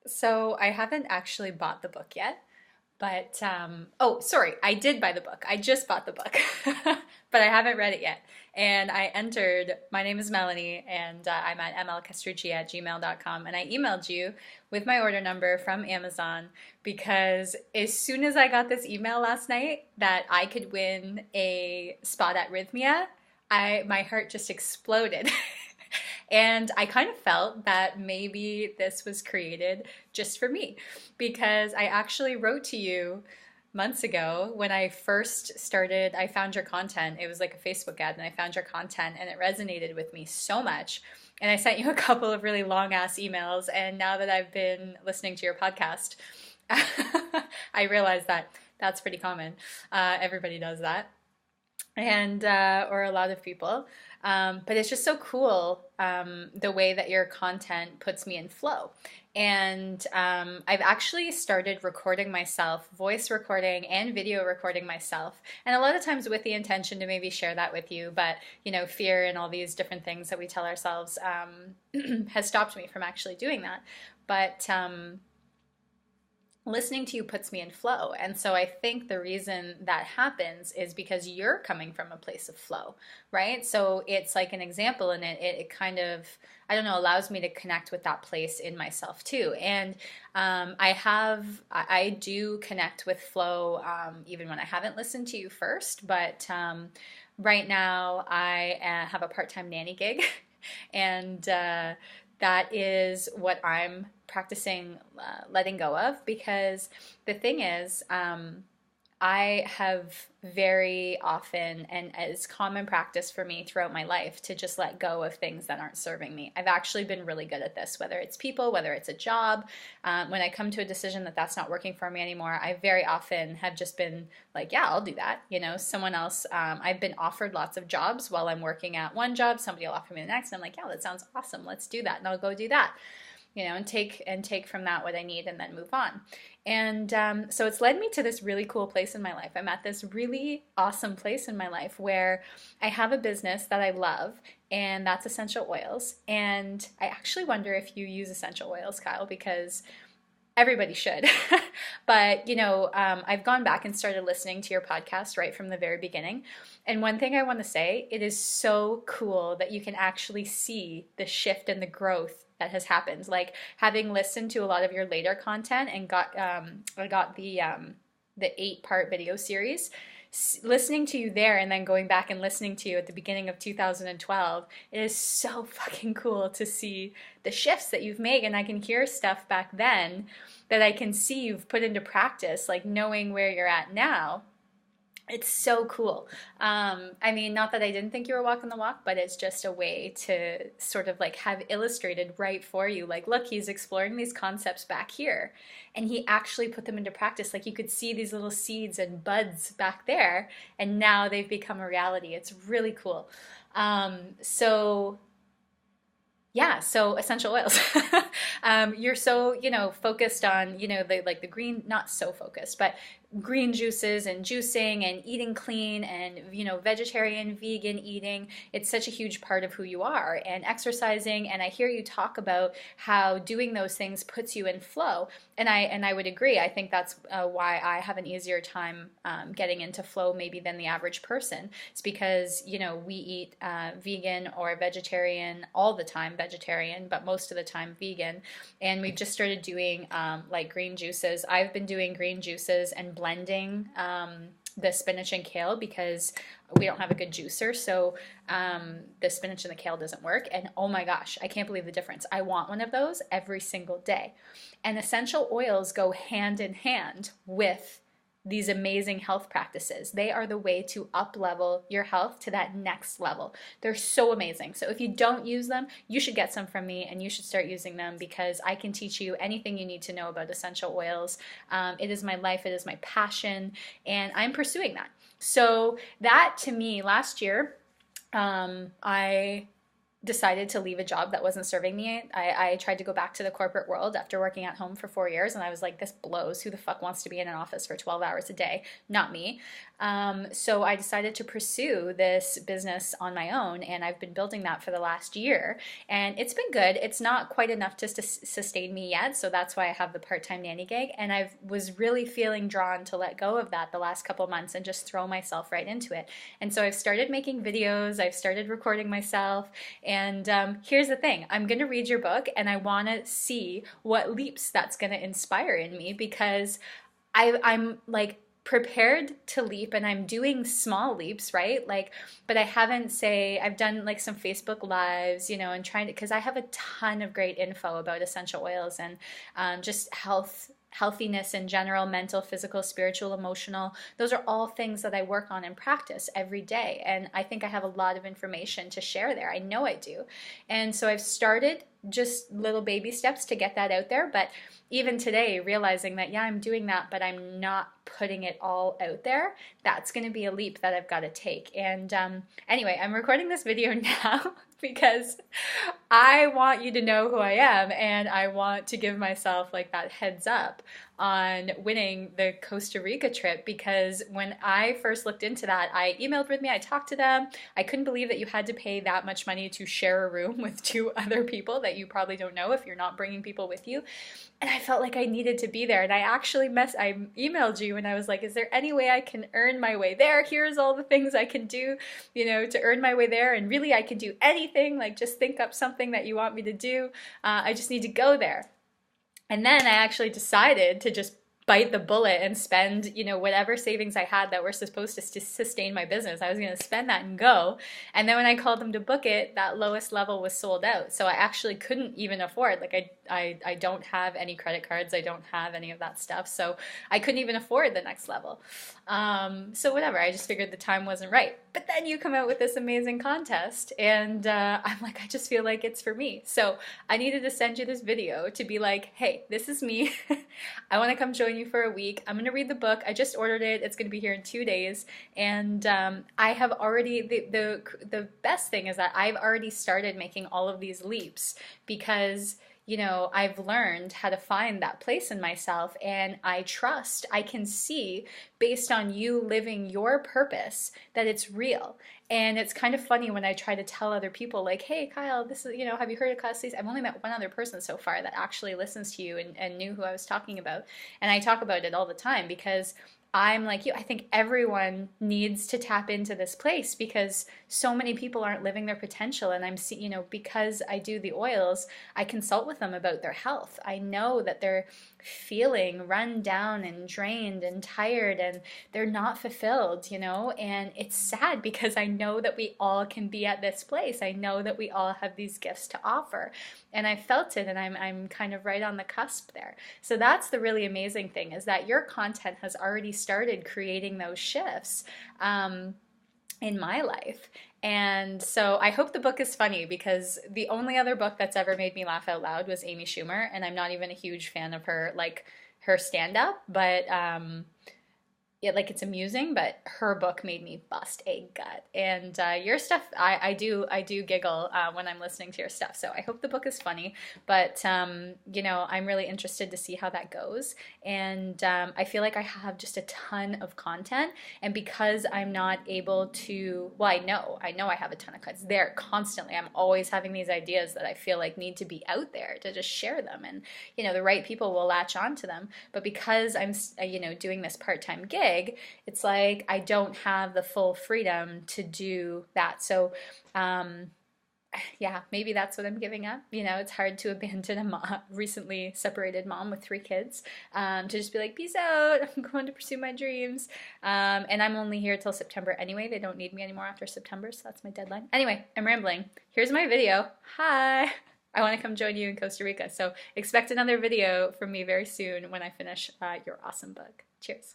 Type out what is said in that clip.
So I haven't actually bought the book yet, but oh, sorry, I did buy the book. I just bought the book, but I haven't read it yet. And I entered, my name is Melanie, and I'm at mlcastrucci@gmail.com. And I emailed you with my order number from Amazon because as soon as I got this email last night that I could win a spot at Rhythmia, my heart just exploded. And I kind of felt that maybe this was created just for me because I actually wrote to you months ago when I first started. I found your content. It was like a Facebook ad, and I found your content and it resonated with me so much. And I sent you a couple of really long ass emails. And now that I've been listening to your podcast, I realized that that's pretty common. Everybody does that, and or a lot of people. But it's just so cool the way that your content puts me in flow. And I've actually started recording myself, voice recording and video recording myself. And a lot of times with the intention to maybe share that with you, but fear and all these different things that we tell ourselves has stopped me from actually doing that. But listening to you puts me in flow. And so I think the reason that happens is because you're coming from a place of flow, right? So it's like an example, and it kind of, I don't know, allows me to connect with that place in myself too. And I do connect with flow even when I haven't listened to you first. But right now I have a part-time nanny gig and that is what I'm practicing letting go of, because the thing is, I have very often, and it's common practice for me throughout my life, to just let go of things that aren't serving me. I've actually been really good at this, whether it's people, whether it's a job. When I come to a decision that that's not working for me anymore, I very often have just been like, yeah, I'll do that. Someone else, I've been offered lots of jobs while I'm working at one job. Somebody will offer me the next, and I'm like, yeah, that sounds awesome. Let's do that. And I'll go do that. And take from that what I need and then move on. And so it's led me to this really cool place in my life. I'm at this really awesome place in my life where I have a business that I love, and that's essential oils. And I actually wonder if you use essential oils, Kyle, because everybody should. But, I've gone back and started listening to your podcast right from the very beginning. And one thing I want to say, it is so cool that you can actually see the shift and the growth that has happened. Like, having listened to a lot of your later content and I got the 8-part video series, listening to you there and then going back and listening to you at the beginning of 2012, it is so fucking cool to see the shifts that you've made. And I can hear stuff back then that I can see you've put into practice, like knowing where you're at now. It's so cool. Not that I didn't think you were walking the walk, but it's just a way to sort of like have illustrated right for you. Like, look, he's exploring these concepts back here, and he actually put them into practice. Like, you could see these little seeds and buds back there, and now they've become a reality. It's really cool. So essential oils. You're so, focused on, the green, not so focused, but green juices and juicing and eating clean and, vegetarian, vegan eating. It's such a huge part of who you are, and exercising. And I hear you talk about how doing those things puts you in flow. And I would agree. I think that's why I have an easier time getting into flow maybe than the average person. It's because, we eat vegan or vegetarian all the time, vegetarian, but most of the time vegan. And we've just started doing like green juices. I've been doing green juices and blending the spinach and kale because we don't have a good juicer. So the spinach and the kale doesn't work. And oh my gosh, I can't believe the difference. I want one of those every single day. And essential oils go hand in hand with these amazing health practices. They are the way to up-level your health to that next level. They're so amazing. So if you don't use them, you should get some from me, and you should start using them, because I can teach you anything you need to know about essential oils. It is my life. It is my passion, and I'm pursuing that. So that, to me, last year, I decided to leave a job that wasn't serving me. I tried to go back to the corporate world after working at home for 4 years, and I was like, this blows. Who the fuck wants to be in an office for 12 hours a day? Not me. So I decided to pursue this business on my own, and I've been building that for the last year, and it's been good. It's not quite enough to sustain me yet, so that's why I have the part-time nanny gig, and I was really feeling drawn to let go of that the last couple months and just throw myself right into it. And so I've started making videos, I've started recording myself, and here's the thing, I'm going to read your book and I want to see what leaps that's going to inspire in me, because I'm like prepared to leap and I'm doing small leaps, right? Like, but I haven't I've done like some Facebook lives, you know, and trying to, because I have a ton of great info about essential oils and just healthiness in general, mental, physical, spiritual, emotional. Those are all things that I work on and practice every day. And I think I have a lot of information to share there. I know I do. And so I've started just little baby steps to get that out there. But even today, realizing that, yeah, I'm doing that, but I'm not putting it all out there, that's going to be a leap that I've got to take. And anyway, I'm recording this video now because I want you to know who I am, and I want to give myself like that heads up on winning the Costa Rica trip, because when I first looked into that, I emailed with me, I talked to them. I couldn't believe that you had to pay that much money to share a room with 2 other people that you probably don't know if you're not bringing people with you. And I felt like I needed to be there. And I actually I emailed you and I was like, is there any way I can earn my way there? Here's all the things I can do, you know, to earn my way there. And really I can do anything, like just think up something that you want me to do. I just need to go there. And then I actually decided to just bite the bullet and spend, you know, whatever savings I had that were supposed to sustain my business. I was going to spend that and go. And then when I called them to book it, that lowest level was sold out. So I actually couldn't even afford, like I don't have any credit cards. I don't have any of that stuff. So I couldn't even afford the next level. So whatever, I just figured the time wasn't right. But then you come out with this amazing contest and I'm like, I just feel like it's for me. So I needed to send you this video to be like, hey, this is me. I want to come join you for a week. I'm going to read the book. I just ordered it. It's going to be here in 2 days. And I have already, the best thing is that I've already started making all of these leaps, because you know, I've learned how to find that place in myself, and I can see based on you living your purpose that it's real. And it's kind of funny when I try to tell other people like, hey, Kyle, this is, you know, have you heard of Kyle Sleaze? I've only met one other person so far that actually listens to you and knew who I was talking about. And I talk about it all the time because I'm like you. I think everyone needs to tap into this place, because so many people aren't living their potential. And you know, because I do the oils, I consult with them about their health. I know that they're feeling run down and drained and tired, and they're not fulfilled, you know, and it's sad because I know that we all can be at this place. I know that we all have these gifts to offer, and I felt it, and I'm kind of right on the cusp there. So that's the really amazing thing, is that your content has already started creating those shifts in my life. And so I hope the book is funny, because the only other book that's ever made me laugh out loud was Amy Schumer, and I'm not even a huge fan of her, like her stand-up, but yeah, like it's amusing, but her book made me bust a gut. And your stuff, I do giggle when I'm listening to your stuff. So I hope the book is funny, but you know, I'm really interested to see how that goes. And I feel like I have just a ton of content, and because I'm not able to, well, I know I have a ton of content there constantly. I'm always having these ideas that I feel like need to be out there to just share them, and you know, the right people will latch on to them. But because I'm you know, doing this part-time gig, it's like I don't have the full freedom to do that. So yeah, maybe that's what I'm giving up. You know, it's hard to abandon a recently separated mom with 3 kids, to just be like, peace out, I'm going to pursue my dreams. And I'm only here till September anyway. They don't need me anymore after September, so that's my deadline. Anyway, I'm rambling. Here's my video. Hi! I want to come join you in Costa Rica. So expect another video from me very soon when I finish your awesome book. Cheers.